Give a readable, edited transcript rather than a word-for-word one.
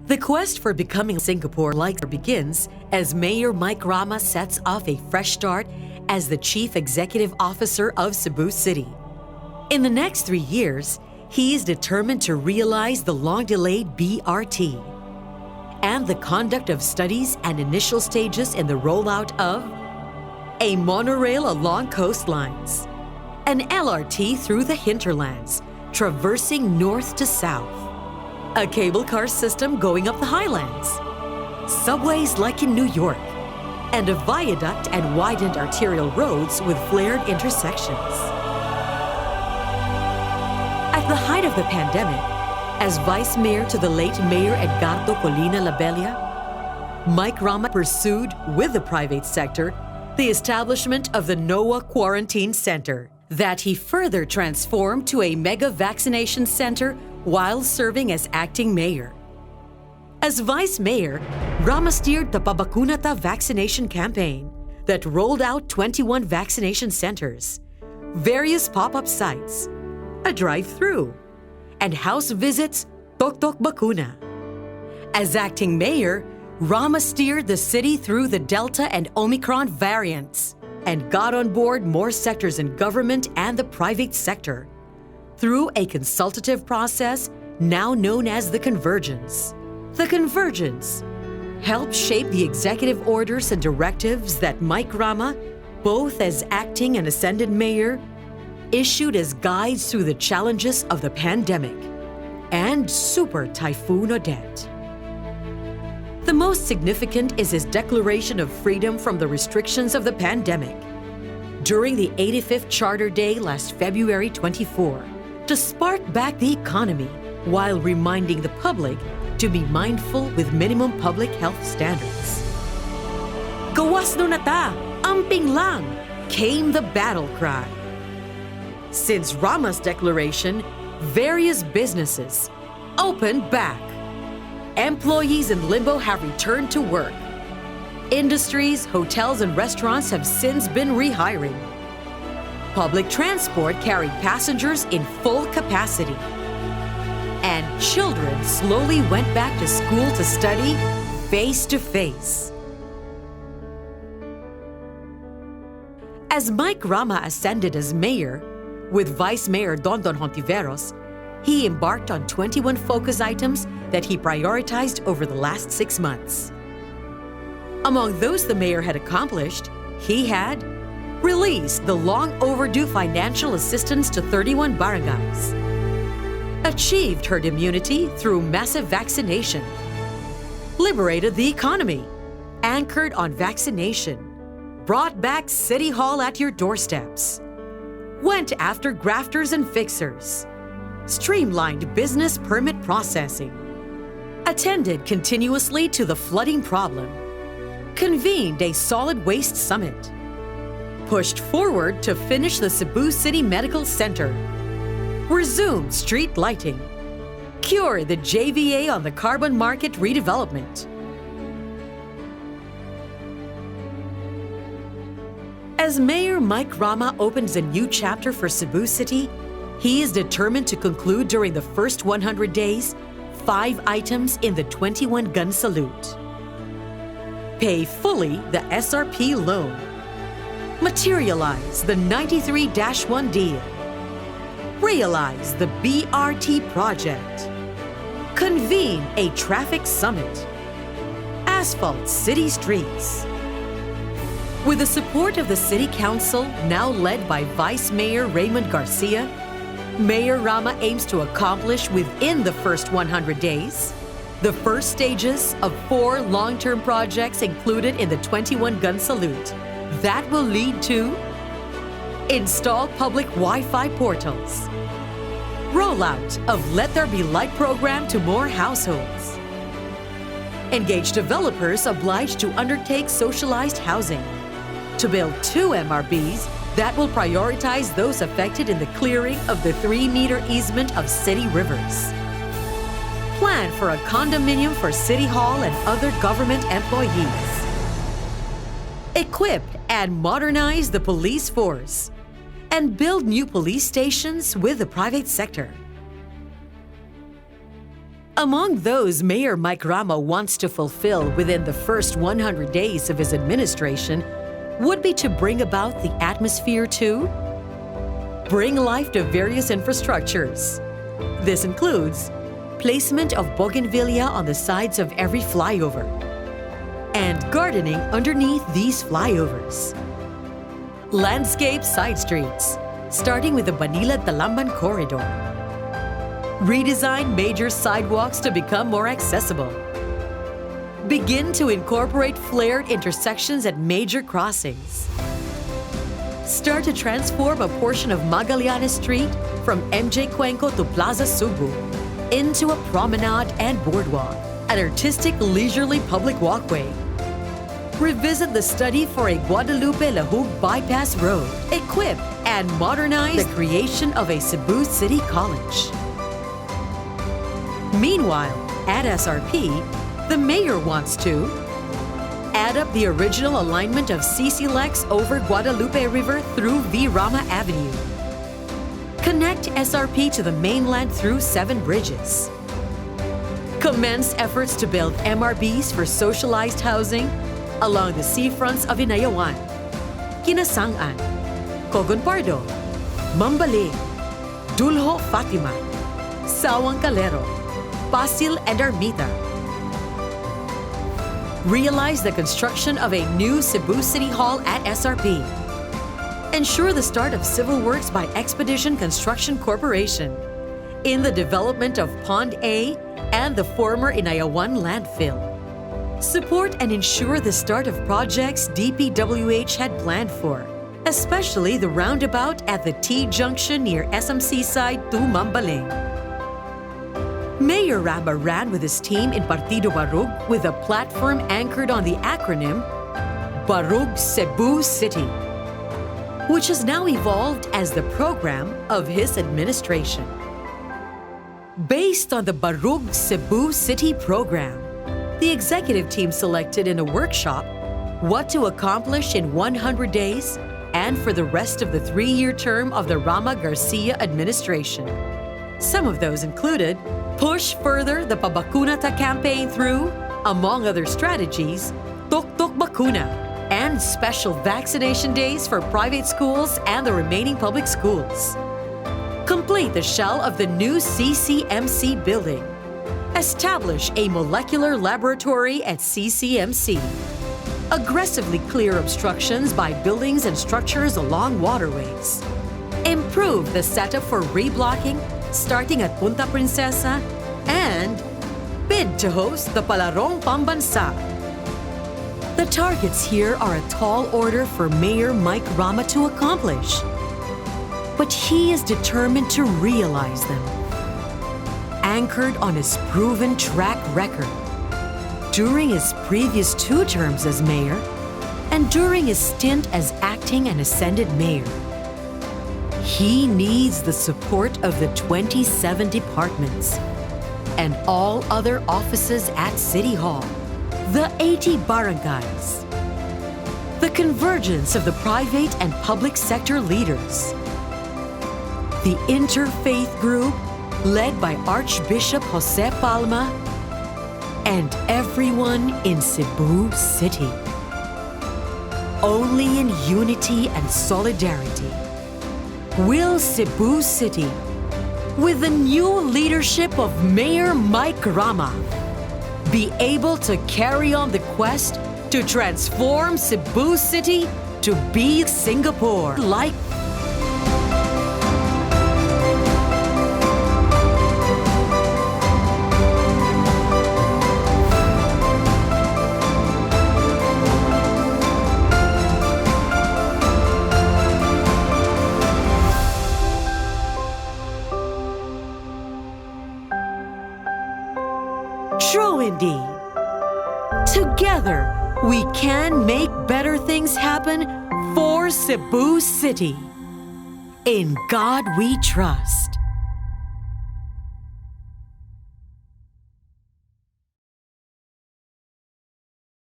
The quest for becoming Singapore-like begins as Mayor Mike Rama sets off a fresh start as the Chief Executive Officer of Cebu City. In the next 3 years, he is determined to realize the long-delayed BRT and the conduct of studies and initial stages in the rollout of a monorail along coastlines, an LRT through the hinterlands, traversing north to south, a cable car system going up the highlands, subways like in New York, and a viaduct and widened arterial roads with flared intersections. At the height of the pandemic, as Vice Mayor to the late Mayor Edgardo Colina Labella, Mike Rama pursued, with the private sector, the establishment of the NOAA Quarantine Center that he further transformed to a mega vaccination center while serving as acting mayor. As Vice Mayor, Rama steered the Pabakunata vaccination campaign that rolled out 21 vaccination centers, various pop-up sites, a drive-through, and house visits Tok Tok Bakuna. As acting mayor, Rama steered the city through the Delta and Omicron variants and got on board more sectors in government and the private sector through a consultative process now known as the Convergence. The Convergence helped shape the executive orders and directives that Mike Rama, both as acting and ascended mayor, issued as guides through the challenges of the pandemic and Super Typhoon Odette. The most significant is his declaration of freedom from the restrictions of the pandemic during the 85th Charter Day last February 24 to spark back the economy while reminding the public to be mindful with minimum public health standards. Gawas no nata, amping lang, came the battle cry. Since Rama's declaration, various businesses opened back. Employees in limbo have returned to work. Industries, hotels, and restaurants have since been rehiring. Public transport carried passengers in full capacity. And children slowly went back to school to study face to face. As Mike Rama ascended as mayor, with Vice Mayor Dondon Hontiveros, he embarked on 21 focus items that he prioritized over the last 6 months. Among those the mayor had accomplished, he had released the long overdue financial assistance to 31 barangays, achieved herd immunity through massive vaccination, liberated the economy, anchored on vaccination, brought back City Hall at your doorsteps, went after grafters and fixers, streamlined business permit processing, attended continuously to the flooding problem, convened a solid waste summit, pushed forward to finish the Cebu City Medical Center, resumed street lighting, cured the JVA on the carbon market redevelopment. As Mayor Mike Rama opens a new chapter for Cebu City, he is determined to conclude during the first 100 days 5 items in the 21-gun salute. Pay fully the SRP loan. Materialize the 93-1 deal. Realize the BRT project. Convene a traffic summit. Asphalt city streets. With the support of the City Council, now led by Vice Mayor Raymond Garcia, Mayor Rama aims to accomplish within the first 100 days the first stages of 4 long-term projects included in the 21-gun salute that will lead to install public Wi-Fi portals, rollout of Let There Be Light program to more households, engage developers obliged to undertake socialized housing, to build 2 MRBs that will prioritize those affected in the clearing of the 3-meter easement of city rivers. Plan for a condominium for City Hall and other government employees. Equip and modernize the police force and build new police stations with the private sector. Among those Mayor Mike Rama wants to fulfill within the first 100 days of his administration would be to bring about the atmosphere to bring life to various infrastructures. This includes placement of bougainvillea on the sides of every flyover and gardening underneath these flyovers. Landscape side streets, starting with the Manila-Talamban corridor. Redesign major sidewalks to become more accessible. Begin to incorporate flared intersections at major crossings. Start to transform a portion of Magallanes Street from MJ Cuenco to Plaza Subu into a promenade and boardwalk, an artistic leisurely public walkway. Revisit the study for a Guadalupe-Lahug bypass road. Equip and modernize the creation of a Cebu City College. Meanwhile, at SRP, the mayor wants to add up the original alignment of CC Lex over Guadalupe River through V. Rama Avenue. Connect SRP to the mainland through 7 bridges. Commence efforts to build MRBs for socialized housing along the seafronts of Inayawan, Kinasangan, Cogon Pardo, Mambaling, Dulho Fatima, Sawang Calero, Pasil and Armita. Realize the construction of a new Cebu City Hall at SRP. Ensure the start of civil works by Expedition Construction Corporation in the development of Pond A and the former Inayawan landfill. Support and ensure the start of projects DPWH had planned for, especially the roundabout at the T-junction near SMC side to Mambaling. Mayor Rama ran with his team in Partido BARUG with a platform anchored on the acronym BARUG CEBU City, which has now evolved as the program of his administration. Based on the BARUG CEBU City program, the executive team selected in a workshop what to accomplish in 100 days and for the rest of the 3-year term of the Rama Garcia administration. Some of those included push further the Pabakunata campaign through, among other strategies, Tok Tok Bakuna and special vaccination days for private schools and the remaining public schools. Complete the shell of the new CCMC building. Establish a molecular laboratory at CCMC. Aggressively clear obstructions by buildings and structures along waterways. Improve the setup for reblocking starting at Punta Princesa, and bid to host the Palarong Pambansa. The targets here are a tall order for Mayor Mike Rama to accomplish, but he is determined to realize them. Anchored on his proven track record, during his previous 2 terms as mayor, and during his stint as acting and ascended mayor, he needs the support of the 27 departments and all other offices at City Hall, the 80 barangays, the convergence of the private and public sector leaders, the interfaith group led by Archbishop Jose Palma, and everyone in Cebu City. Only in unity and solidarity will Cebu City, with the new leadership of Mayor Mike Rama, be able to carry on the quest to transform Cebu City to be Singapore-like. True indeed. Together, we can make better things happen for Cebu City. In God we trust.